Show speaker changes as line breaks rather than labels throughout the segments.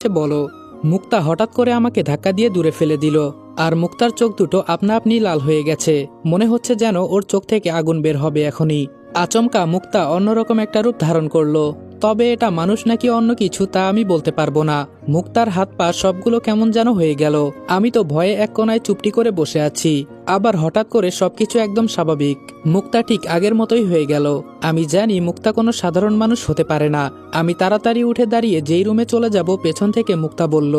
বলো। মুক্তা হঠাৎ করে আমাকে ধাক্কা দিয়ে দূরে ফেলে দিল, আর মুক্তার চোখ দুটো আপনা আপনি লাল হয়ে গেছে। মনে হচ্ছে যেন ওর চোখ থেকে আগুন বের হবে এখনই। আচমকা মুক্তা অন্যরকম একটা রূপ ধারণ করলো, তবে এটা মানুষ নাকি অন্য কিছু তা আমি বলতে পারবো না। মুক্তার হাত পা সবগুলো কেমন যেন হয়ে গেল। আমি তো ভয়ে এক কোনায় চুপটি করে বসে আছি। আবার হঠাৎ করে সবকিছু একদম স্বাভাবিক। মুক্তা ঠিক আগের মতোই হয়ে গেল। আমি জানি মুক্তা কোনো সাধারণ মানুষ হতে পারে না। আমি তাড়াতাড়ি উঠে দাঁড়িয়ে যেই রুমে চলে যাব, পেছন থেকে মুক্তা বলল,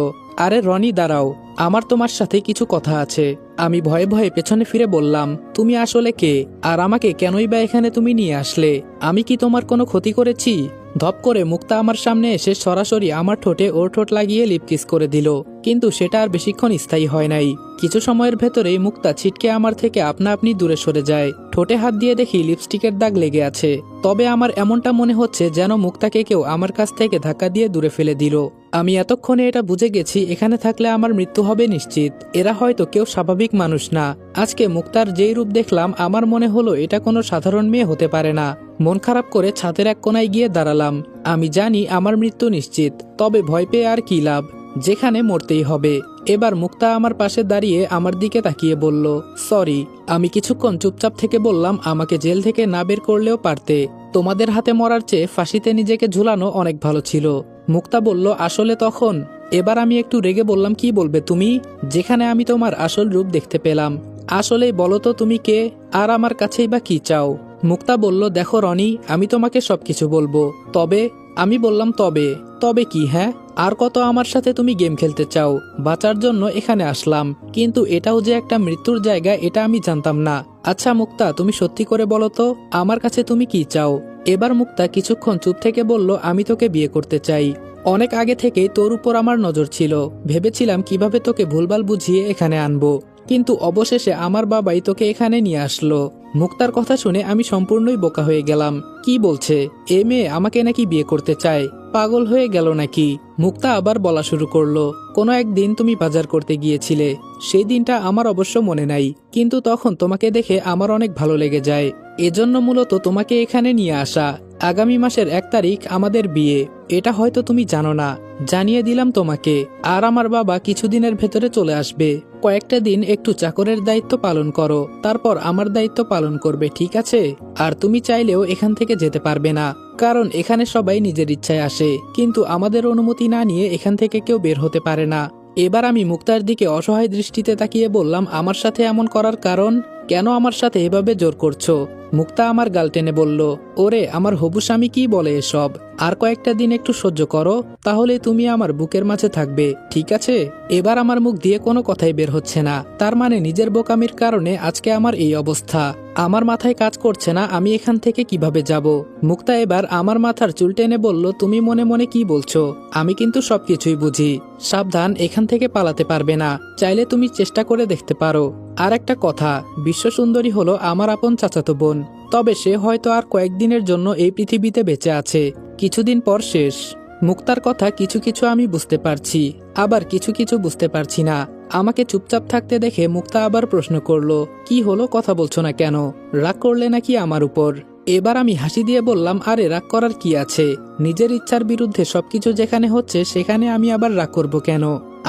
আরে রনি দাঁড়াও, আমার তোমার সাথে কিছু কথা আছে। আমি ভয়ে ভয়ে পেছনে ফিরে বললাম, তুমি আসলে কে, আর আমাকে কেনই বা এখানে তুমি নিয়ে আসলে? আমি কি তোমার কোনো ক্ষতি করেছি? ধপ করে মুক্তা আমার সামনে এসে সরাসরি আমার ঠোঁটে ওর ঠোঁট লাগিয়ে লিপ কিস করে দিল, কিন্তু সেটা আর বেশিক্ষণ স্থায়ী হয় নাই। কিছু সময়ের ভেতরেই মুক্তা ছিটকে আমার থেকে আপনা আপনি দূরে সরে যায়। ঠোঁটে হাত দিয়ে দেখি লিপস্টিকের দাগ লেগে আছে। তবে আমার এমনটা মনে হচ্ছে যেন মুক্তাকে কেউ আমার কাছ থেকে ধাক্কা দিয়ে দূরে ফেলে দিল। আমি এতক্ষণে এটা বুঝে গেছি, এখানে থাকলে আমার মৃত্যু হবে নিশ্চিত। এরা হয়তো কেউ স্বাভাবিক মানুষ না। আজকে মুক্তার যেই রূপ দেখলাম, আমার মনে হলো এটা কোনো সাধারণ মেয়ে হতে পারে না। মন খারাপ করে ছাদের এক কোনায় গিয়ে দাঁড়ালাম। আমি জানি আমার মৃত্যু নিশ্চিত, তবে ভয় পেয়ে আর কি লাভ, যেখানে মরতেই হবে। এবার মুক্তা আমার পাশে দাঁড়িয়ে আমার দিকে তাকিয়ে বলল, সরি। আমি কিছুক্ষণ চুপচাপ থেকে বললাম, আমাকে জেল থেকে না বের করলেও পারতে। তোমাদের হাতে মরার চেয়ে ফাঁসিতে নিজেকে ঝুলানো অনেক ভালো ছিল। মুক্তা বলল, আসলে তখন। এবার আমি একটু রেগে বললাম, কি বলবে তুমি, যেখানে আমি তোমার আসল রূপ দেখতে পেলাম? আসলেই বলো তো তুমি কে, আর আমার কাছেই বা কি চাও? মুক্তা বলল, দেখো রনি, আমি তোমাকে সবকিছু বলবো, তবে। আমি বললাম, তবে? তবে কি? হ্যাঁ, আর কত আমার সাথে তুমি গেম খেলতে চাও? বাঁচার জন্য এখানে আসলাম, কিন্তু এটাও যে একটা মৃত্যুর জায়গা এটা আমি জানতাম না। আচ্ছা মুক্তা, তুমি সত্যি করে বলো তো, আমার কাছে তুমি কি চাও? এবার মুক্তা কিছুক্ষণ চুপ থেকে বলল, আমি তোকে বিয়ে করতে চাই। অনেক আগে থেকেই তোর উপর আমার নজর ছিল। ভেবেছিলাম কিভাবে তোকে ভুলভাল বুঝিয়ে এখানে আনবো, কিন্তু অবশেষে আমার বাবাই তোকে এখানে নিয়ে আসলো। মুক্তার কথা শুনে আমি সম্পূর্ণই বোকা হয়ে গেলাম। কি বলছে? এ মেয়ে আমাকে নাকি বিয়ে করতে চায়? পাগল হয়ে গেল নাকি? মুক্তা আবার বলা শুরু করলো, কোনো একদিন তুমি বাজার করতে গিয়েছিলে। সেই দিনটা আমার অবশ্য মনে নাই, কিন্তু তখন তোমাকে দেখে আমার অনেক ভালো লেগে যায়। এজন্য মূলত তোমাকে এখানে নিয়ে আসা। আগামী মাসের 1 তারিখ আমাদের বিয়ে। এটা হয়তো তুমি জানো না, জানিয়ে দিলাম তোমাকে। আর আমার বাবা কিছুদিনের ভেতরে চলে আসবে। কয়েকটা দিন একটু চাকরের দায়িত্ব পালন করো, তারপর আমার দায়িত্ব পালন করবে, ঠিক আছে? আর তুমি চাইলেও এখান থেকে যেতে পারবে না, কারণ এখানে সবাই নিজের ইচ্ছায় আসে, কিন্তু আমাদের অনুমতি না নিয়ে এখান থেকে কেউ বের হতে পারে না। এবার আমি মুক্তার দিকে অসহায় দৃষ্টিতে তাকিয়ে বললাম, আমার সাথে এমন করার কারণ? কেন আমার সাথে এভাবে জোর করছো? মুক্তা আমার গাল টেনে বলল, ওরে আমার হবু স্বামী, কি বলে এসব? আর কয়েকটা দিন একটু সহ্য করো, তাহলে তুমি আমার বুকের মাঝে থাকবে, ঠিক আছে? এবার আমার মুখ দিয়ে কোনো কথাই বের হচ্ছে না। তার মানে নিজের বোকামির কারণে আজকে আমার এই অবস্থা। আমার মাথায় কাজ করছে না আমি এখান থেকে কিভাবে যাব। মুক্তা এবার আমার মাথার চুল টেনে বলল, তুমি মনে মনে কি বলছো? আমি কিন্তু সবকিছুই বুঝি। সাবধান, এখান থেকে পালাতে পারবে না। চাইলে তুমি চেষ্টা করে দেখতে পারো। আর একটা কথা, বিশ্ব সুন্দরী হলো আমার আপন চাচাতো বোন, তবে সে হয়তো আর কয়েকদিনের জন্য এই পৃথিবীতে বেঁচে আছে, কিছুদিন পর শেষ। মুক্তার কথা কিছু কিছু আমি বুঝতে পারছি, আবার কিছু কিছু বুঝতে পারছি না। আমাকে চুপচাপ থাকতে দেখে মুক্তা আবার প্রশ্ন করলো, কি হলো, কথা বলছো না কেন? রাগ করলে নাকি আমার উপর? এবার আমি হাসি দিয়ে বললাম, আরে রাগ করার কি আছে? নিজের ইচ্ছার বিরুদ্ধে সবকিছু যেখানে হচ্ছে সেখানে আমি আবার রাগ করব কেন?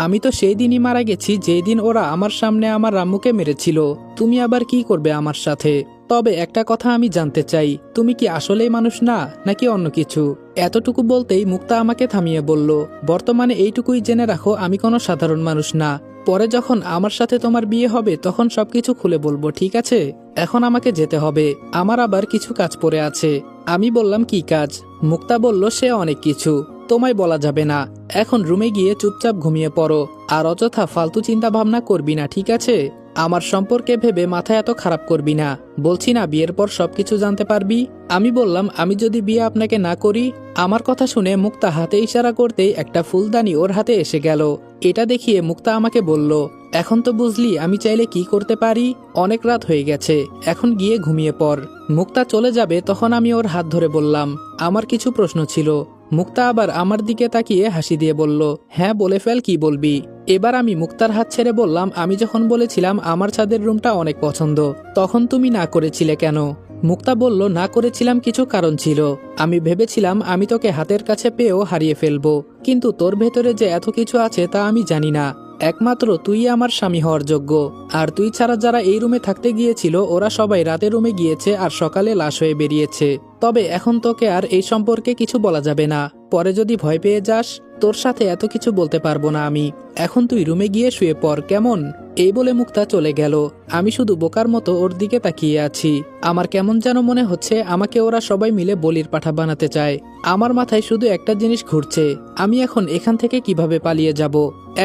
আমি তো সেই দিনই মারা গেছি যেই দিন ওরা আমার সামনে আমার রাম্মুকে মেরেছিল। তুমি আবার কি করবে আমার সাথে? তবে একটা কথা আমি জানতে চাই, তুমি কি আসলেই মানুষ না, নাকি অন্য কিছু? এতটুকু বলতেই মুক্তা আমাকে থামিয়ে বলল, বর্তমানে এইটুকুই জেনে রাখো, আমি কোনো সাধারণ মানুষ না। পরে যখন আমার সাথে তোমার বিয়ে হবে তখন সবকিছু খুলে বলবো, ঠিক আছে? এখন আমাকে যেতে হবে, আমার আবার কিছু কাজ পড়ে আছে। আমি বললাম, কি কাজ? মুক্তা বলল, সে অনেক কিছু, তোমায় বলা যাবে না। এখন রুমে গিয়ে চুপচাপ ঘুমিয়ে পড়ো, আর অযথা ফালতু চিন্তা ভাবনা করবি না, ঠিক আছে? আমার সম্পর্কে ভেবে মাথা এত খারাপ করবি না, বলছি না বিয়ের পর সবকিছু জানতে পারবি। আমি বললাম, আমি যদি বিয়ে আপনাকে না করি? আমার কথা শুনে মুক্তা হাতে ইশারা করতেই একটা ফুলদানি ওর হাতে এসে গেল। এটা দেখিয়ে মুক্তা আমাকে বলল, এখন তো বুঝলি আমি চাইলে কি করতে পারি? অনেক রাত হয়ে গেছে, এখন গিয়ে ঘুমিয়ে পড়। মুক্তা চলে যাবে তখন আমি ওর হাত ধরে বললাম, আমার কিছু প্রশ্ন ছিল। মুক্তা আবার আমার দিকে তাকিয়ে হাসি দিয়ে বলল, হ্যাঁ বলে ফেল, কি বলবি? এবার আমি মুক্তার হাত ছেড়ে বললাম, আমি যখন বলেছিলাম আমার ছাদের রুমটা অনেক পছন্দ, তখন তুমি না করেছিলে কেন? মুক্তা বলল, না করেছিলাম কিছু কারণ ছিল। আমি ভেবেছিলাম আমি তোকে হাতের কাছে পেয়েও হারিয়ে ফেলবো, কিন্তু তোর ভেতরে যে এত কিছু আছে তা আমি জানি না। একমাত্র তুই আমার স্বামী হওয়ার যোগ্য। আর তুই ছাড়া যারা এই রুমে থাকতে গিয়েছিল ওরা সবাই রাতে রুমে গিয়েছে আর সকালে লাশ হয়ে বেরিয়েছে। তবে এখন তোকে আর এই সম্পর্কে কিছু বলা যাবে না। পরে যদি ভয় পেয়ে যাস, তোর সাথে এত কিছু বলতে পারবো না আমি। এখন তুই রুমে গিয়ে শুয়ে পড়, কেমন? এই বলে মুক্তা চলে গেল। আমি শুধু বোকার মতো ওর দিকে তাকিয়ে আছি। আমার কেমন যেন মনে হচ্ছে আমাকে ওরা সবাই মিলে বলির পাঠা বানাতে চায়। আমার মাথায় শুধু একটা জিনিস ঘুরছে, আমি এখন এখান থেকে কিভাবে পালিয়ে যাব।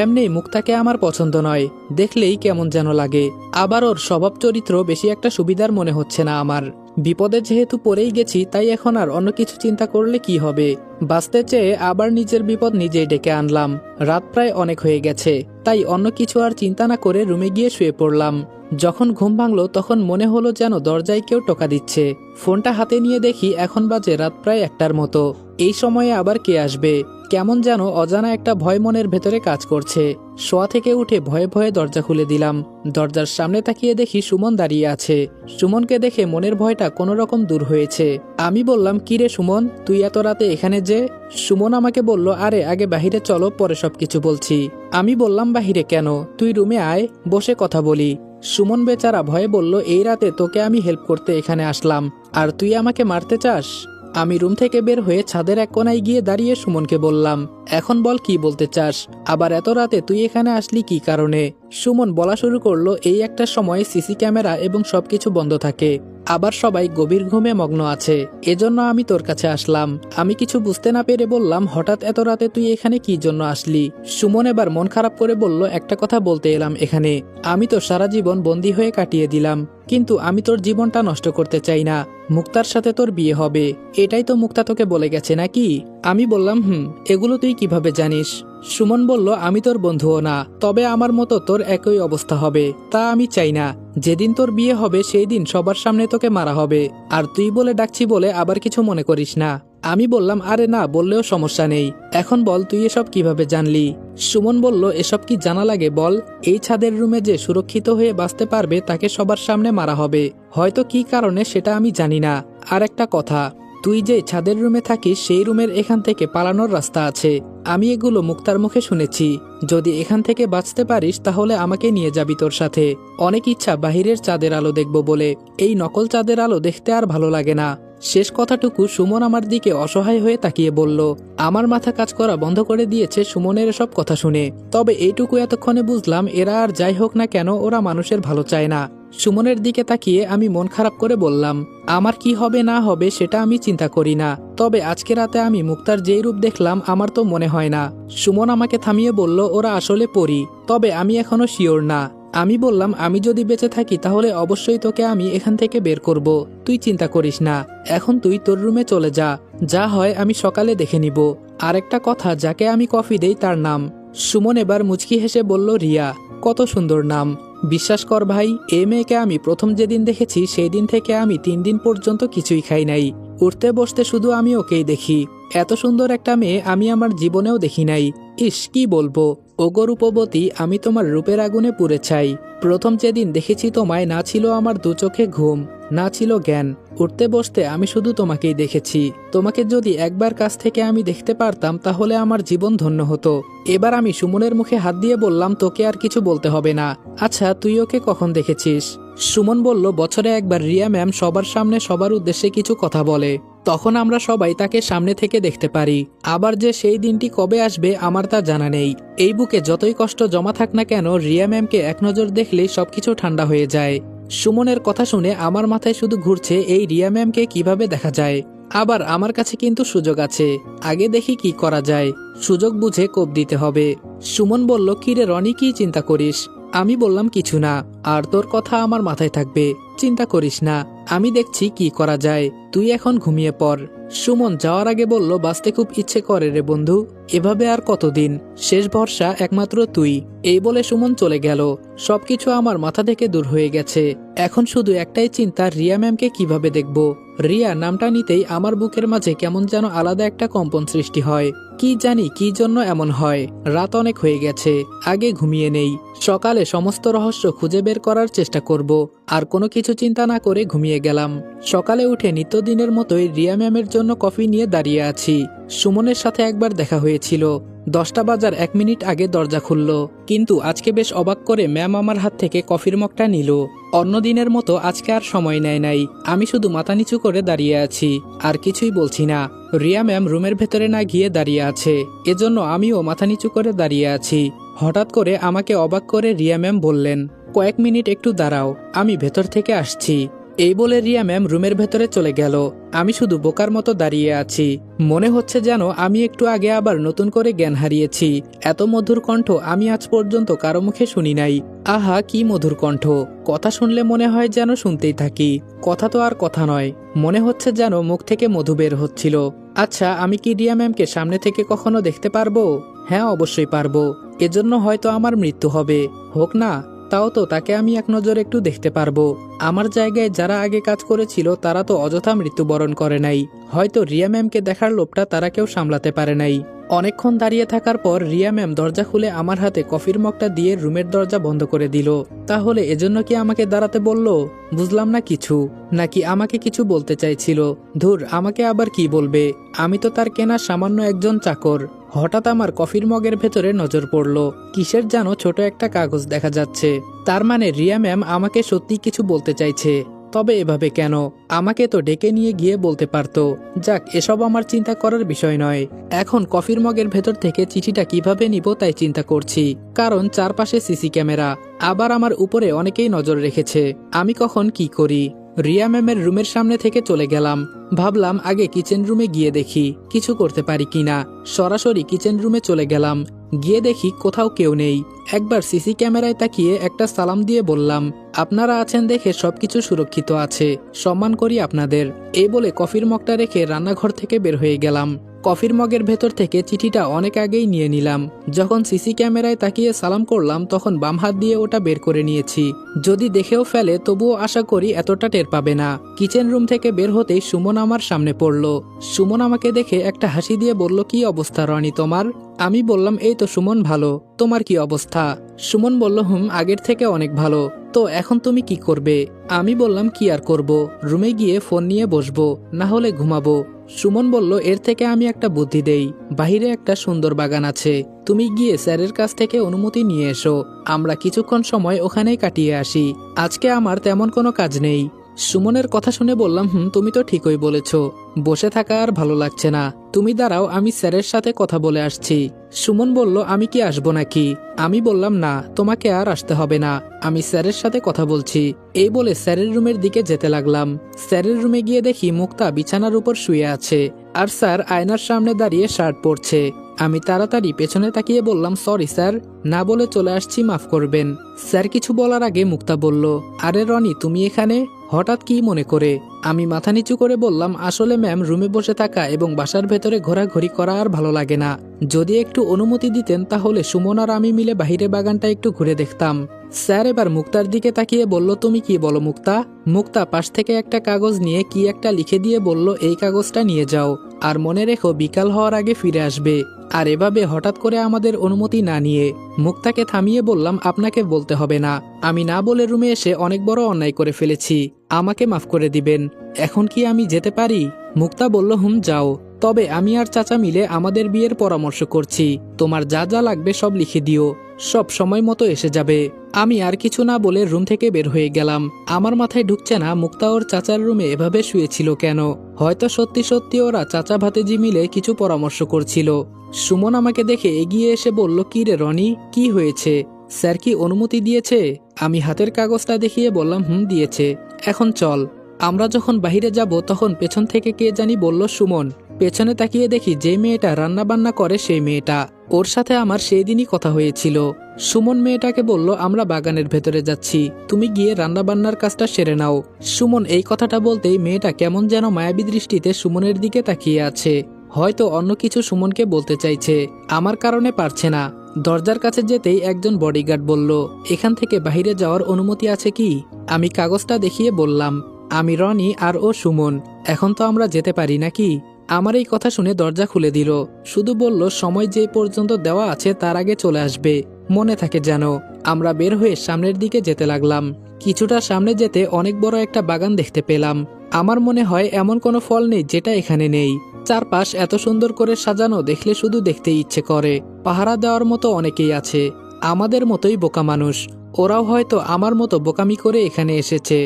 এমনি মুক্তাকে আমার পছন্দ নয়, দেখলেই কেমন যেন লাগে। আবার ওর স্বভাব চরিত্র বেশি একটা সুবিধার মনে হচ্ছে না আমার। বিপদে যেহেতু পড়েই গেছি, তাই এখন আর অন্য কিছু চিন্তা করলে কি হবে। বাঁচতে চেয়ে আবার নিজের বিপদ নিজেই ডেকে আনলাম। রাত প্রায় অনেক হয়ে গেছে, তাই অন্য কিছু আর চিন্তা না করে রুমে গিয়ে শুয়ে পড়লাম। যখন ঘুম ভাঙলো তখন মনে হলো যেন দরজায় কেউ টোকা দিচ্ছে। ফোনটা হাতে নিয়ে দেখি এখন বাজে রাত প্রায় 1টার মতো। এই সময়ে আবার কে আসবে? কেমন যেন অজানা একটা ভয় মনের ভেতরে কাজ করছে। শোয়া থেকে উঠে ভয়ে ভয়ে দরজা খুলে দিলাম। দরজার সামনে তাকিয়ে দেখি সুমন দাঁড়িয়ে আছে। সুমনকে দেখে মনের ভয়টা কোনো রকম দূর হয়েছে। আমি বললাম, কিরে সুমন, তুই এত রাতে এখানে যে? সুমন আমাকে বলল, আরে আগে বাহিরে চলো, পরে সবকিছু বলছি। আমি বললাম, বাহিরে কেন? তুই রুমে আয়, বসে কথা বলি। সুমন বেচারা ভয়ে বলল, এই রাতে তোকে আমি হেল্প করতে এখানে আসলাম, আর তুই আমাকে মারতে চাস? আমি রুম থেকে বের হয়ে ছাদের এক কোনায় গিয়ে দাঁড়িয়ে সুমনকে বললাম, এখন বল কি বলতে চাস? আবার এত রাতে তুই এখানে আসলি কি কারণে? সুমন বলা শুরু করলো, এই একটা সময় সিসি ক্যামেরা এবং সবকিছু বন্ধ থাকে, আবার সবাই গভীর ঘুমে মগ্ন আছে, এজন্য আমি তোর কাছে আসলাম। আমি কিছু বুঝতে না পেরে বললাম, হঠাৎ এত রাতে তুই এখানে কি জন্য আসলি? সুমন এবার মন খারাপ করে বলল, একটা কথা বলতে এলাম এখানে। আমি তো সারা জীবন বন্দী হয়ে কাটিয়ে দিলাম, কিন্তু আমি তোর জীবনটা নষ্ট করতে চাই না। মুক্তার সাথে তোর বিয়ে হবে, এটাই তো মুক্তা তোকে বলে গেছে নাকি? আমি বললাম, এগুলো তুই কিভাবে জানিস? সুমন বলল, আমি তোর বন্ধুও না, তবে আমার মতো তোর একই অবস্থা হবে তা আমি চাই না। যেদিন তোর বিয়ে হবে সেই দিন সবার সামনে তোকে মারা হবে, আর তুই বলে ডাকছি বলে আবার কিছু মনে করিস না। আমি বললাম, আরে না বললেও সমস্যা নেই, এখন বল তুই এসব কিভাবে জানলি? সুমন বলল, এসব কি জানা লাগে বল? এই ছাদের রুমে যে সুরক্ষিত হয়ে বাঁচতে পারবে তাকে সবার সামনে মারা হবে, হয়তো কি কারণে সেটা আমি জানি না। আর একটা কথা, তুই যে ছাদের রুমে থাকিস সেই রুমের এখান থেকে পালানোর রাস্তা আছে। আমি এগুলো মুক্তার মুখে শুনেছি। যদি এখান থেকে বাঁচতে পারিস তাহলে আমাকে নিয়ে যাবি তোর সাথে। অনেক ইচ্ছা বাহিরের চাঁদের আলো দেখব বলে, এই নকল চাঁদের আলো দেখতে আর ভালো লাগে না। শেষ কথাটুকু সুমন আমার দিকে অসহায় হয়ে তাকিয়ে বলল। আমার মাথা কাজ করা বন্ধ করে দিয়েছে সুমনের সব কথা শুনে। তবে এইটুকু এতক্ষণে বুঝলাম, এরা আর যাই হোক না কেন ওরা মানুষের ভালো চায় না। সুমনের দিকে তাকিয়ে আমি মন খারাপ করে বললাম, আমার কি হবে না হবে সেটা আমি চিন্তা করি না, তবে আজকে রাতে আমি মুক্তার যেই রূপ দেখলাম আমার তো মনে হয় না। সুমন আমাকে থামিয়ে বলল, ওরা আসলে পরী, তবে আমি এখনো শিওর না। আমি বললাম, আমি যদি বেঁচে থাকি তাহলে অবশ্যই তোকে আমি এখান থেকে বের করব, তুই চিন্তা করিস না। এখন তুই তোর রুমে চলে যা, যা হয় আমি সকালে দেখে নিব। আরেকটা কথা, যাকে আমি কফি দেই তার নাম। সুমন এবার মুচকি হেসে বলল, রিয়া। কত সুন্দর নাম। বিশ্বাস কর ভাই, এই মেয়েকে আমি প্রথম যেদিন দেখেছি সেই দিন থেকে আমি 3 দিন পর্যন্ত কিছুই খাই নাই। উঠতে বসতে শুধু আমি ওকেই দেখি। এত সুন্দর একটা মেয়ে আমি আমার জীবনেও দেখি নাই। ইস, কি বলবো ওগো রূপবতী, আমি তোমার রূপের আগুনে পুড়ে ছাই। প্রথম যেদিন দেখেছি তোমায়, না ছিল আমার 2 চোখে ঘুম, না ছিল জ্ঞান। উঠতে বসতে আমি শুধু তোমাকেই দেখেছি। তোমাকে যদি একবার কাছ থেকে আমি দেখতে পারতাম তাহলে আমার জীবন ধন্য হতো। এবার আমি সুমনের মুখে হাত দিয়ে বললাম, তোকে আর কিছু বলতে হবে না। আচ্ছা, তুই ওকে কখন দেখেছিস? সুমন বলল, বছরে একবার রিয়া ম্যাম সবার সামনে সবার উদ্দেশ্যে কিছু কথা বলে, তখন আমরা সবাই তাকে সামনে থেকে দেখতে পারি। আবার যে সেই দিনটি কবে আসবে আমার তা জানা নেই। এই বুকে যতই কষ্ট জমা থাক না কেন, রিয়া ম্যামকে এক নজর দেখলেই সবকিছু ঠান্ডা হয়ে যায়। সুমনের কথা শুনে আমার মাথায় শুধু ঘুরছে, এই রিয়া ম্যামকে কিভাবে দেখা যায়। আবার আমার কাছে কিন্তু সুযোগ আছে, আগে দেখি কি করা যায়। সুযোগ বুঝে কোপ দিতে হবে। সুমন বলল, কিরে রনি, কি চিন্তা করিস? আমি বললাম, কিছু না, আর তোর কথা আমার মাথায় থাকবে, চিন্তা করিস না, আমি দেখছি কি করা যায়। তুই এখন ঘুমিয়ে পড়। সুমন যাওয়ার আগে বলল, বাঁচতে খুব ইচ্ছে করে রে বন্ধু, এভাবে আর কতদিন, শেষ ভরসা একমাত্র তুই। এই বলে সুমন চলে গেল। সবকিছু আমার মাথা থেকে দূর হয়ে গেছে। এখন শুধু একটাই চিন্তা, রিয়া ম্যামকে কিভাবে দেখব। রিয়া নামটা নিতেই আমার বুকের মাঝে কেমন যেন আলাদা একটা কম্পন সৃষ্টি হয়। কি জানি কি জন্য এমন হয়। রাত অনেক হয়ে গেছে, আগে ঘুমিয়ে নেই। সকালে সমস্ত রহস্য খুঁজে বের করার চেষ্টা করব। আর কোনো কিছু চিন্তা না করে ঘুমিয়ে গেলাম। সকালে উঠে নিত্যদিনের মতোই রিয়া ম্যামের জন্য কফি নিয়ে দাঁড়িয়ে আছি। সুমনের সাথে একবার দেখা হয়েছিল, 10টা বাজার 1 মিনিট আগে দরজা খুলল। কিন্তু আজকে বেশ অবাক করে ম্যাম আমার হাত থেকে কফির মগটা নিল। অন্য দিনের মতো আজকে আর সময় নেয় নাই। আমি শুধু মাথা নিচু করে দাঁড়িয়ে আছি, আর কিছুই বলছি না। রিয়া ম্যাম রুমের ভেতরে না গিয়ে দাঁড়িয়ে আছে, এজন্য আমিও মাথা নিচু করে দাঁড়িয়ে আছি। হঠাৎ করে আমাকে অবাক করে রিয়া ম্যাম বললেন, কয়েক মিনিট একটু দাঁড়াও, আমি ভেতর থেকে আসছি। এই বলে রিয়া ম্যাম রুমের ভেতরে চলে গেল। আমি শুধু বোকার মতো দাঁড়িয়ে আছি। মনে হচ্ছে যেন আমি একটু আগে আবার নতুন করে জ্ঞান হারিয়েছি। এত মধুর কণ্ঠ আমি আজ পর্যন্ত কারো মুখে শুনি নাই। আহা কি মধুর কণ্ঠ, কথা শুনলে মনে হয় যেন শুনতেই থাকি। কথা তো আর কথা নয়, মনে হচ্ছে যেন মুখ থেকে মধু বের হচ্ছিল। আচ্ছা, আমি কি রিয়া ম্যামকে সামনে থেকে কখনো দেখতে পারবো? হ্যাঁ, অবশ্যই পারবো। এজন্য হয়তো আমার মৃত্যু হবে, হোক না, তাও তো তাকে আমি এক নজর একটু দেখতে পারবো। আমার জায়গায় যারা আগে কাজ করেছিল তারা তো অযথা মৃত্যুবরণ করে নাই। হয়তো রিয়া ম্যামকে দেখার লোভটা তারা কেউ সামলাতে পারে নাই। অনেকক্ষণ দাঁড়িয়ে থাকার পর রিয়া ম্যাম দরজা খুলে আমার হাতে কফির মগটা দিয়ে রুমের দরজা বন্ধ করে দিল। তাহলে এজন্য কি আমাকে দাঁড়াতে বলল? বুঝলাম না কিছু। নাকি আমাকে কিছু বলতে চাইছিল? ধুর, আমাকে আবার কি বলবে? আমি তো তার কেনা সামান্য একজন চাকর। হঠাৎ আমার কফির মগের ভেতরে নজর পড়ল, কিসের যেন ছোট একটা কাগজ দেখা যাচ্ছে। তার মানে রিয়া ম্যাম আমাকে সত্যি কিছু বলতে চাইছে। তবে এভাবে কেন? আমাকে তো ডেকে নিয়ে গিয়ে বলতে পারতো। যাক, এসব আমার চিন্তা করার বিষয় নয়। এখন কফির মগের ভেতর থেকে চিঠিটা কিভাবে নিব তাই চিন্তা করছি। কারণ চারপাশে সিসি ক্যামেরা, আবার আমার উপরে অনেকেই নজর রেখেছে। আমি কখন কি করি? রিয়া ম্যামের রুমের সামনে থেকে চলে গেলাম। ভাবলাম আগে কিচেন রুমে গিয়ে দেখি কিছু করতে পারি কিনা। সরাসরি কিচেন রুমে চলে গেলাম। গিয়ে দেখি কোথাও কেউ নেই। একবার সিসি ক্যামেরায় তাকিয়ে একটা সালাম দিয়ে বললাম, আপনারা আছেন দেখে সবকিছু সুরক্ষিত আছে, সম্মান করি আপনাদের। এই বলে কফির মগটা রেখে রান্নাঘর থেকে বের হয়ে গেলাম। কফির মগের ভেতর থেকে চিঠিটা অনেক আগেই নিয়ে নিলাম। যখন সিসি ক্যামেরায় তাকিয়ে সালাম করলাম তখন বাম হাত দিয়ে ওটা বের করে নিয়েছি। যদি দেখেও ফেলে তবুও আশা করি এতটা টের পাবে না। কিচেন রুম থেকে বের হতেই সুমন আমার সামনে পড়ল। সুমন আমাকে দেখে একটা হাসি দিয়ে বলল, কি অবস্থা রনি তোমার? আমি বললাম, এই তো সুমন, ভালো। তোমার কি অবস্থা? সুমন বলল, আগের থেকে অনেক ভালো। তো এখন তুমি কি করবে? আমি বললাম, কি আর করব, রুমে গিয়ে ফোন নিয়ে বসবো, না হলে ঘুমাবো। সুমন বলল, এর থেকে আমি একটা বুদ্ধি দেই। বাহিরে একটা সুন্দর বাগান আছে, তুমি গিয়ে স্যারের কাছ থেকে অনুমতি নিয়ে এসো। আমরা কিছুক্ষণ সময় ওখানেই কাটিয়ে আসি। আজকে আমার তেমন কোনো কাজ নেই। সুমনের কথা শুনে বললাম, তুমি তো ঠিকই বলেছ, বসে থাকা আর ভালো লাগছে না। তুমি দাঁড়াও, আমি স্যারের সাথে কথা বলে আসছি। সুমন বলল, আমি কি আসবো নাকি? আমি বললাম, না, তোমাকে আর আসতে হবে না, আমি স্যারের সাথে কথা বলছি। এই বলে স্যারের রুমের দিকে যেতে লাগলাম। স্যারের রুমে গিয়ে দেখি মুক্তা বিছানার উপর শুয়ে আছে, আর স্যার আয়নার সামনে দাঁড়িয়ে শার্ট পরছে। আমি তাড়াতাড়ি পেছনে তাকিয়ে বললাম, সরি স্যার, না বলে চলে আসছি, মাফ করবেন। স্যার কিছু বলার আগে মুক্তা বলল, আরে রনি, তুমি এখানে হঠাৎ কি মনে করে? আমি মাথা নিচু করে বললাম, আসলে ম্যাম, রুমে বসে থাকা এবং বাসার ভেতরে ঘোরাঘুরি করা আর ভালো লাগে না। যদি একটু অনুমতি দিতেন তাহলে সুমন আর আমি মিলে বাইরে বাগানটা একটু ঘুরে দেখতাম। স্যার এবার মুক্তার দিকে তাকিয়ে বলল, তুমি কি বলো মুক্তা? মুক্তা পাশ থেকে একটা কাগজ নিয়ে কি একটা লিখে দিয়ে বলল, এই কাগজটা নিয়ে যাও, আর মনে রেখো বিকাল হওয়ার আগে ফিরে আসবে। আর এভাবে হঠাৎ করে আমাদের অনুমতি না নিয়ে মুক্তাকে থামিয়ে বললাম, আপনাকে বলতে হবে না, আমি না বলে রুমে এসে অনেক বড় অন্যায় করে ফেলেছি, আমাকে মাফ করে দিবেন। এখন কি আমি যেতে পারি? মুক্তা বলল, যাও। তবে আমি আর চাচা মিলে আমাদের বিয়ের পরামর্শ করছি, তোমার যা যা লাগবে সব লিখে দিও, সব সময় মতো এসে যাবে। আমি আর কিছু না বলে রুম থেকে বের হয়ে গেলাম। আমার মাথায় ঢুকছে না মুক্তা ওর চাচার রুমে এভাবে শুয়েছিল কেন। হয়তো সত্যি সত্যি ওরা চাচা ভাতিজি মিলে কিছু পরামর্শ করছিল। সুমন আমাকে দেখে এগিয়ে এসে বলল, কি রে রনি, কি হয়েছে? স্যার কি অনুমতি দিয়েছে? আমি হাতের কাগজটা দেখিয়ে বললাম, দিয়েছে। এখন চল। আমরা যখন বাইরে যাব তখন পেছন থেকে কে জানি বলল, সুমন, পেছনে তাকিয়ে দেখি যে মেয়েটা রান্না বান্না করে সেই মেয়েটা। ওর সাথে আমার সেই দিনই কথা হয়েছিল। সুমন মেয়েটাকে বলল, আমরা বাগানের ভেতরে যাচ্ছি, তুমি গিয়ে রান্না বান্নার কাজটা সেরে নাও। সুমন এই কথাটা বলতেই মেয়েটা কেমন যেন মায়াবী দৃষ্টিতে সুমনের দিকে তাকিয়ে আছে। হয়তো অন্য কিছু সুমনকে বলতে চাইছে, আমার কারণে পারছে না। দরজার কাছে যেতেই একজন বডিগার্ড বলল, এখান থেকে বাইরে যাওয়ার অনুমতি আছে কি? আমি কাগজটা দেখিয়ে বললাম, আমি রনি আর ও সুমন, এখন তো আমরা যেতে পারি নাকি? আমার এই কথা শুনে দরজা খুলে দিল, শুধু বলল সময় যে পর্যন্ত দেওয়া আছে তার আগে চলে আসবে, মনে থাকে যেন। আমরা বের হয়ে সামনের দিকে যেতে লাগলাম। কিছুটা সামনে যেতে অনেক বড় একটা বাগান দেখতে পেলাম। আমার মনে হয় এমন কোনো ফল নেই যেটা এখানে নেই। চারপাশ এত সুন্দর করে সাজানো, দেখলে শুধু দেখতে ইচ্ছে করে। পাহারা দেওয়ার মতো অনেকেই আছে, আমাদের মতোই বোকা মানুষ। ওরাও হয়তো আমার মতো বোকামি করে এখানে এসেছে।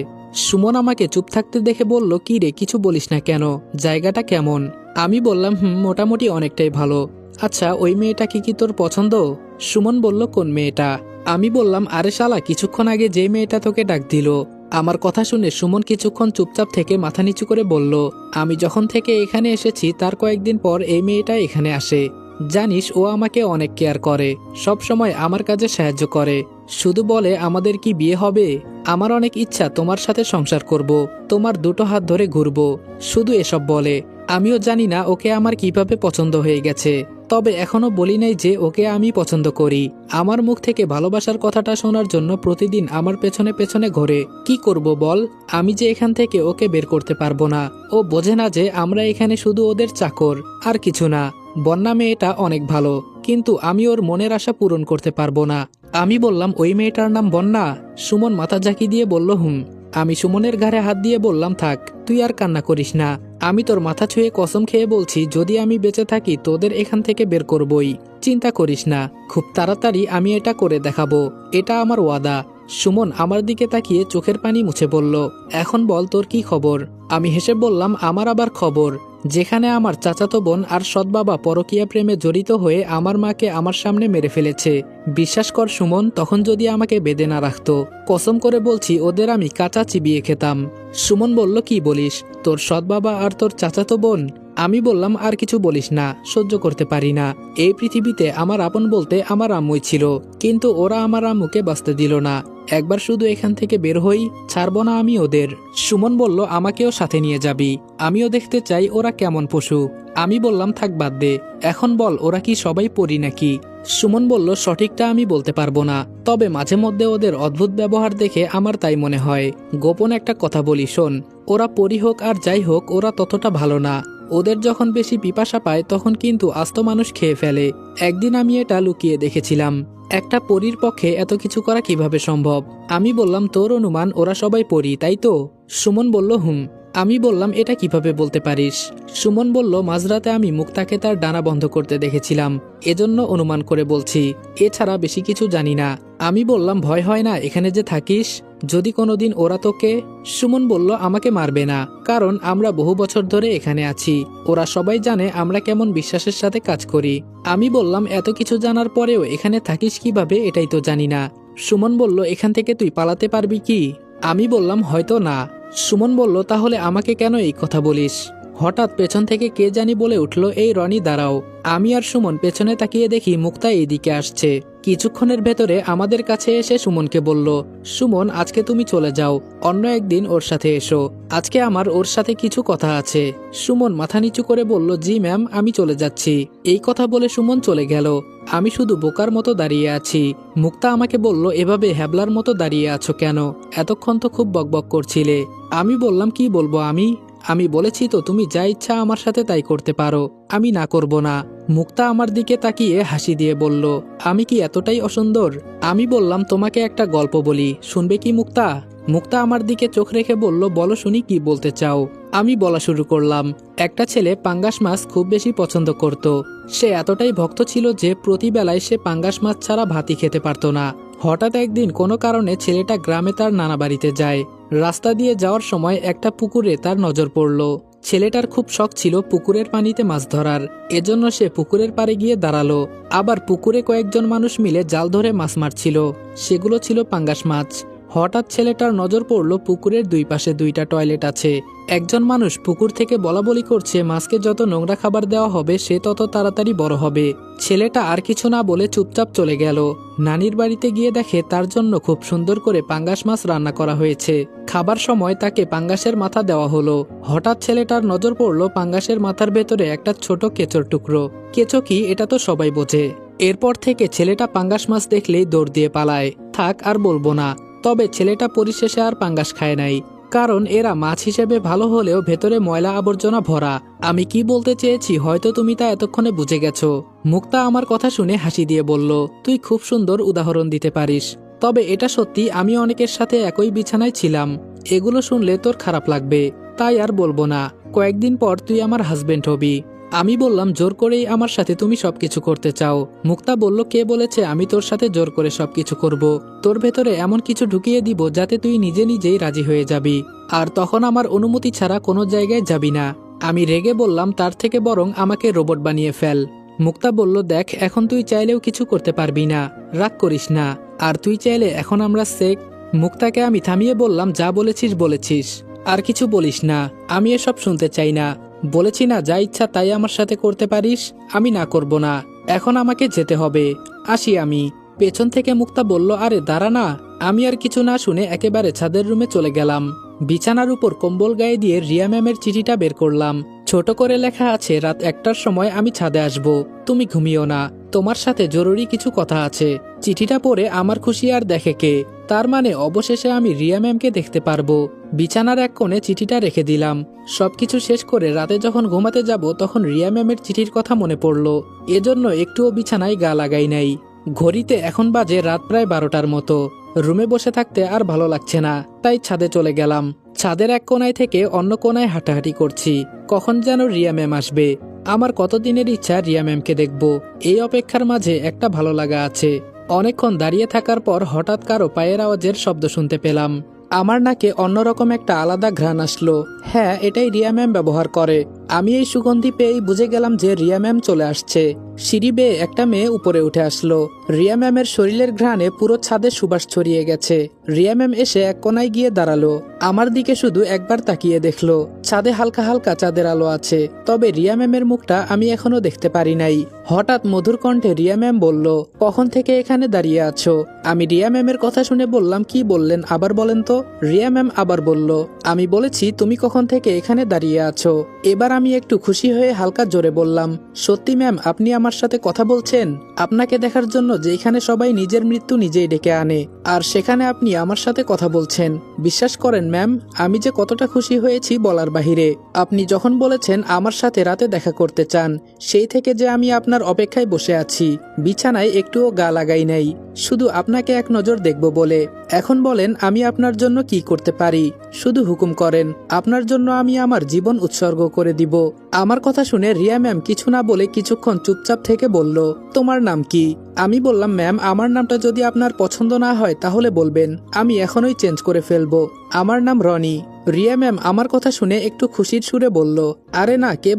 সুমন আমাকে চুপ থাকতে দেখে বলল, কি রে, কিছু বলিস না কেন? জায়গাটা কেমন? আমি বললাম, মোটামুটি অনেকটাই ভালো। আচ্ছা, ওই মেয়েটাকে কি তোর পছন্দ? সুমন বলল, কোন মেয়েটা? আমি বললাম, আরে শালা, কিছুক্ষণ আগে যে মেয়েটা তোকে ডাক দিল। আমার কথা শুনে সুমন কিছুক্ষণ চুপচাপ থেকে মাথা নিচু করে বলল, আমি যখন থেকে এখানে এসেছি তার কয়েকদিন পর এই মেয়েটা এখানে আসে। জানিস, ও আমাকে অনেক কেয়ার করে, সব সময় আমার কাজে সাহায্য করে। শুধু বলে, আমাদের কি বিয়ে হবে? আমার অনেক ইচ্ছা তোমার সাথে সংসার করব, তোমার দুটো হাত ধরে ঘুরবো, শুধু এসব বলে। আমিও জানি না ওকে আমার কিভাবে পছন্দ হয়ে গেছে, তবে এখনো বলি নাই যে ওকে আমি পছন্দ করি। আমার মুখ থেকে ভালোবাসার কথাটা শোনার জন্য প্রতিদিন আমার পেছনে পেছনে ঘোরে। কি করব বল? আমি যে এখান থেকে ওকে বের করতে পারবো না। ও বোঝে না যে আমরা এখানে শুধু ওদের চাকর, আর কিছু না। বন্যা মেয়েটা অনেক ভালো, কিন্তু আমি ওর মনের আশা পূরণ করতে পারবো না। আমি বললাম, ওই মেয়েটার নাম বন্যা? সুমন মাথা ঝাঁকি দিয়ে বলল, হুম। আমি সুমনের ঘাড়ে হাত দিয়ে বললাম, থাক, তুই আর কান্না করিস না। আমি তোর মাথা ছুঁয়ে কসম খেয়ে বলছি, যদি আমি বেঁচে থাকি তোদের এখান থেকে বের করবই। চিন্তা করিস না, খুব তাড়াতাড়ি আমি এটা করে দেখাবো, এটা আমার ওয়াদা। সুমন আমার দিকে তাকিয়ে চোখের পানি মুছে বলল, এখন বল তোর কি খবর? আমি হেসে বললাম, আমার আবার খবর, যেখানে আমার চাচাতো বোন আর সৎ বাবা পরকীয়া প্রেমে জড়িত হয়ে আমার মাকে আমার সামনে মেরে ফেলেছে। বিশ্বাস কর সুমন, তখন যদি আমাকে বেঁধে না রাখতো, কসম করে বলছি ওদের আমি কাঁচা চিবিয়ে খেতাম। সুমন বলল, কি বলিস? তোর সৎ বাবা আর তোর চাচাতো বোন? আমি বললাম, আর কিছু বলিস না, সহ্য করতে পারি না। এই পৃথিবীতে আমার আপন বলতে আমার আম্মুই ছিল, কিন্তু ওরা আমার আম্মুকে বাঁচতে দিল না। একবার শুধু এখান থেকে বের হই, ছাড়বো না আমি ওদের। সুমন বলল, আমাকেও সাথে নিয়ে যাবি, আমিও দেখতে চাই ওরা কেমন পশু। আমি বললাম, থাক, বাদ দে, এখন বল ওরা কি সবাই পরি নাকি? সুমন বলল, সঠিকটা আমি বলতে পারবো না, তবে মাঝে মধ্যে ওদের অদ্ভুত ব্যবহার দেখে আমার তাই মনে হয়। গোপন একটা কথা বলি, শোন, ওরা পরি হোক আর যাই হোক, ওরা ততটা ভালো না। ওদের যখন বেশি পিপাসা পায় তখন কিন্তু আস্ত মানুষ খেয়ে ফেলে। একদিন আমি এটা লুকিয়ে দেখেছিলাম। একটা পরীর পক্ষে এত কিছু করা কিভাবে সম্ভব? আমি বললাম, তোর অনুমান ওরা সবাই পরি, তাই তো? সুমন বলল, হুম। আমি বললাম, এটা কিভাবে বলতে পারিস? সুমন বলল, মাঝরাতে আমি মুক্তাকে তার ডানা বন্ধ করতে দেখেছিলাম, এজন্য অনুমান করে বলছি, এছাড়া বেশি কিছু জানি না। আমি বললাম, ভয় হয় না এখানে যে থাকিস? যদি কোনোদিন ওরা তোকে? সুমন বলল, আমাকে মারবে না, কারণ আমরা বহু বছর ধরে এখানে আছি। ওরা সবাই জানে আমরা কেমন বিশ্বাসের সাথে কাজ করি। আমি বললাম, এত কিছু জানার পরেও এখানে থাকিস কিভাবে, এটাই তো জানি না। সুমন বলল, এখান থেকে তুই পালাতে পারবি কি? আমি বললাম, হয়তো না। সুমন বলল, তাহলে আমাকে কেন এই কথা বলিস? হঠাৎ পেছন থেকে কে জানি বলে উঠল, এই রনি, দাঁড়াও। আমি আর সুমন পেছনে তাকিয়ে দেখি মুক্তা এইদিকে আসছে। কিছুক্ষণের ভেতরে আমাদের কাছে এসে সুমনকে বলল, সুমন, আজকে তুমি চলে যাও, অন্য একদিন ওর সাথে এসো, আজকে আমার ওর সাথে কিছু কথা আছে। সুমন মাথা নিচু করে বলল, জি ম্যাম, আমি চলে যাচ্ছি। এই কথা বলে সুমন চলে গেল। আমি শুধু বোকার মতো দাঁড়িয়ে আছি। মুক্তা আমাকে বলল, এভাবে হ্যাবলার মতো দাঁড়িয়ে আছো কেন? এতক্ষণ তো খুব বকবক করছিলে। আমি বললাম, কি বলবো আমি বলেছি তো তুমি যা ইচ্ছা আমার সাথে তাই করতে পারো, আমি না করব না। মুক্তা আমার দিকে তাকিয়ে হাসি দিয়ে বলল, আমি কি এতটাই অসুন্দর? আমি বললাম, তোমাকে একটা গল্প বলি, শুনবে কি মুক্তা? মুক্তা আমার দিকে চোখ রেখে বলল, বলো শুনি, কি বলতে চাও? আমি বলা শুরু করলাম। একটা ছেলে পাঙ্গাস মাছ খুব বেশি পছন্দ করত। সে এতটাই ভক্ত ছিল যে প্রতিবেলায় সে পাঙ্গাস মাছ ছাড়া ভাতই খেতে পারত না। হঠাৎ একদিন কোনো কারণে ছেলেটা গ্রামে তার নানা বাড়িতে যায়। রাস্তা দিয়ে যাওয়ার সময় একটা পুকুরে তার নজর পড়ল। ছেলেটার খুব শখ ছিল পুকুরের পানিতে মাছ ধরার, এজন্য সে পুকুরের পাড়ে গিয়ে দাঁড়ালো। আবার পুকুরে কয়েকজন মানুষ মিলে জাল ধরে মাছ মারছিল, সেগুলো ছিল পাঙ্গাস মাছ। হঠাৎ ছেলেটার নজর পড়ল পুকুরের দুই পাশে দুইটা টয়লেট আছে। একজন মানুষ পুকুর থেকে বলাবলি করছে মাছকে যত নোংরা খাবার দেওয়া হবে সে তত তাড়াতাড়ি বড় হবে। ছেলেটা আর কিছু না বলে চুপচাপ চলে গেল। নানির বাড়িতে গিয়ে দেখে তার জন্য খুব সুন্দর করে পাঙ্গাস মাছ রান্না করা হয়েছে। খাবার সময় তাকে পাঙ্গাসের মাথা দেওয়া হলো। হঠাৎ ছেলেটার নজর পড়ল পাঙ্গাসের মাথার ভেতরে একটা ছোট কেঁচোর টুকরো। কেঁচো কি এটা তো সবাই বোঝে। এরপর থেকে ছেলেটা পাঙ্গাস মাছ দেখলেই দৌড় দিয়ে পালায়। থাক আর বলবো না। তবে ছেলেটা পরিশেষে আর পাঙ্গাস খায় নাই, কারণ এরা মাছ হিসেবে ভালো হলেও ভেতরে ময়লা আবর্জনা ভরা। আমি কি বলতে চেয়েছি হয়তো তুমি তা এতক্ষণে বুঝে গেছো। মুক্তা আমার কথা শুনে হাসি দিয়ে বলল, তুই খুব সুন্দর উদাহরণ দিতে পারিস। তবে এটা সত্যি, আমি অনেকের সাথে একই বিছানায় ছিলাম। এগুলো শুনলে তোর খারাপ লাগবে, তাই আর বলবো না। কয়েকদিন পর তুই আমার হাজবেন্ড হবি। আমি বললাম, জোর করেই আমার সাথে তুমি সবকিছু করতে চাও? মুক্তা বলল, কে বলেছে আমি তোর সাথে জোর করে সবকিছু করব? তোর ভেতরে এমন কিছু ঢুকিয়ে দিব যাতে তুই নিজে নিজেই রাজি হয়ে যাবি, আর তখন আমার অনুমতি ছাড়া কোনো জায়গায় যাবি না। আমি রেগে বললাম, তার থেকে বরং আমাকে রোবট বানিয়ে ফেল। মুক্তা বলল, দেখ, এখন তুই চাইলেও কিছু করতে পারবি না, রাগ করিস না। আর তুই চাইলে এখন আমরা মুক্তাকে আমি থামিয়ে বললাম, যা বলেছিস বলেছিস, আর কিছু বলিস না। আমি এসব শুনতে চাই না। বলেছি না, যা ইচ্ছা তাই আমার সাথে করতে পারিস। আমি না করব না। এখন আমাকে যেতে হবে, আসি আমি। পেছন থেকে মুক্তা বলল, আরে দাঁড়া না। আমি আর কিছু না শুনে একেবারে ছাদের রুমে চলে গেলাম। বিছানার উপর কম্বল গায়ে দিয়ে রিয়া ম্যামের চিঠিটা বের করলাম। ছোট করে লেখা আছে, রাত 1টার সময় আমি ছাদে আসব, তুমি ঘুমিও না, তোমার সাথে জরুরি কিছু কথা আছে। চিঠিটা পড়ে আমার খুশি আর দেখে কে। তার মানে অবশেষে আমি রিয়া ম্যামকে দেখতে পারবো। বিছানার এক কোণে চিঠিটা রেখে দিলাম। সবকিছু শেষ করে রাতে যখন ঘুমাতে যাব তখন রিয়া ম্যামের চিঠির কথা মনে পড়ল। এজন্য একটুও বিছানায় গা লাগাই নাই। ঘড়িতে এখন বাজে রাত প্রায় 12টার মতো। রুমে বসে থাকতে আর ভালো লাগছে না, তাই ছাদে চলে গেলাম। ছাদের এক কোণায় থেকে অন্য কোণায় হাঁটাহাঁটি করছি, কখন যেন রিয়া ম্যাম আসবে। আমার কতদিনের ইচ্ছা রিয়া ম্যামকে দেখব। এই অপেক্ষার মাঝে একটা ভালো লাগা আছে। অনেকক্ষণ দাঁড়িয়ে থাকার পর হঠাৎ কারো পায়ের আওয়াজের শব্দ শুনতে পেলাম। আমার নাকে অন্যরকম একটা আলাদা ঘ্রাণ আসলো। হ্যাঁ, এটাই রিয়া ম্যাম ব্যবহার করে। আমি এই সুগন্ধি পেয়েই বুঝে গেলাম যে রিয়া ম্যাম চলে আসছে। সিঁড়ি বেয়ে একটা মেয়ে উপরে উঠে আসলো। রিয়া ম্যামের শরীরের ঘ্রাণে পুরো ছাদে সুবাস ছড়িয়ে গেছে। রিয়া ম্যাম এসে এক কোনায় গিয়ে দাঁড়ালো। আমার দিকে শুধু একবার তাকিয়ে দেখলো। ছাদে হালকা হালকা চাঁদের আলো আছে, তবে রিয়া ম্যামের মুখটা আমি এখনো দেখতে পারি নাই। হঠাৎ মধুর কণ্ঠে রিয়া ম্যাম বলল, কখন থেকে এখানে দাঁড়িয়ে আছো? আমি রিয়া ম্যামের কথা শুনে বললাম, কি বললেন আবার বলেন তো? রিয়া ম্যাম আবার বলল, আমি বলেছি তুমি কখন থেকে এখানে দাঁড়িয়ে আছো। এবার আমি একটু খুশি হয়ে হালকা জোরে বললাম, সত্যি ম্যাম আপনি আমার সাথে কথা বলছেন? আপনাকে দেখার জন্য যেখানে সবাই নিজের মৃত্যু নিজেই ডেকে আনে, আর সেখানে আপনি আমার সাথে কথা বলছেন। বিশ্বাস করেন ম্যাম, আমি যে কতটা খুশি হয়েছি বলার বাহিরে। আপনি যখন বলেছেন আমার সাথে রাতে দেখা করতে চান, সেই থেকে যে আমি আপনার অপেক্ষায় বসে আছি। বিছানায় একটুও গা লাগাই নাই, শুধু আপনাকে এক নজর দেখব বলে। এখন বলেন আমি আপনার জন্য কি করতে পারি? শুধু হুকুম করেন, আপনার জন্য আমি আমার জীবন উৎসর্গ করে দিব। আমার কথা শুনে রিয়া ম্যাম কিছু না বলে কিছুক্ষণ চুপচাপ থেকে বলল, তোমার নাম কি? আমি বললাম, ম্যাম আমার নামটা যদি আপনার পছন্দ না হয় তাহলে বলবেন, আমি এখনই চেঞ্জ করে ফেলবো। আমার নাম রনি। রিয়া ম্যাম আমার কথা শুনে একটু খুশির সুরে বলল, আরে না, কে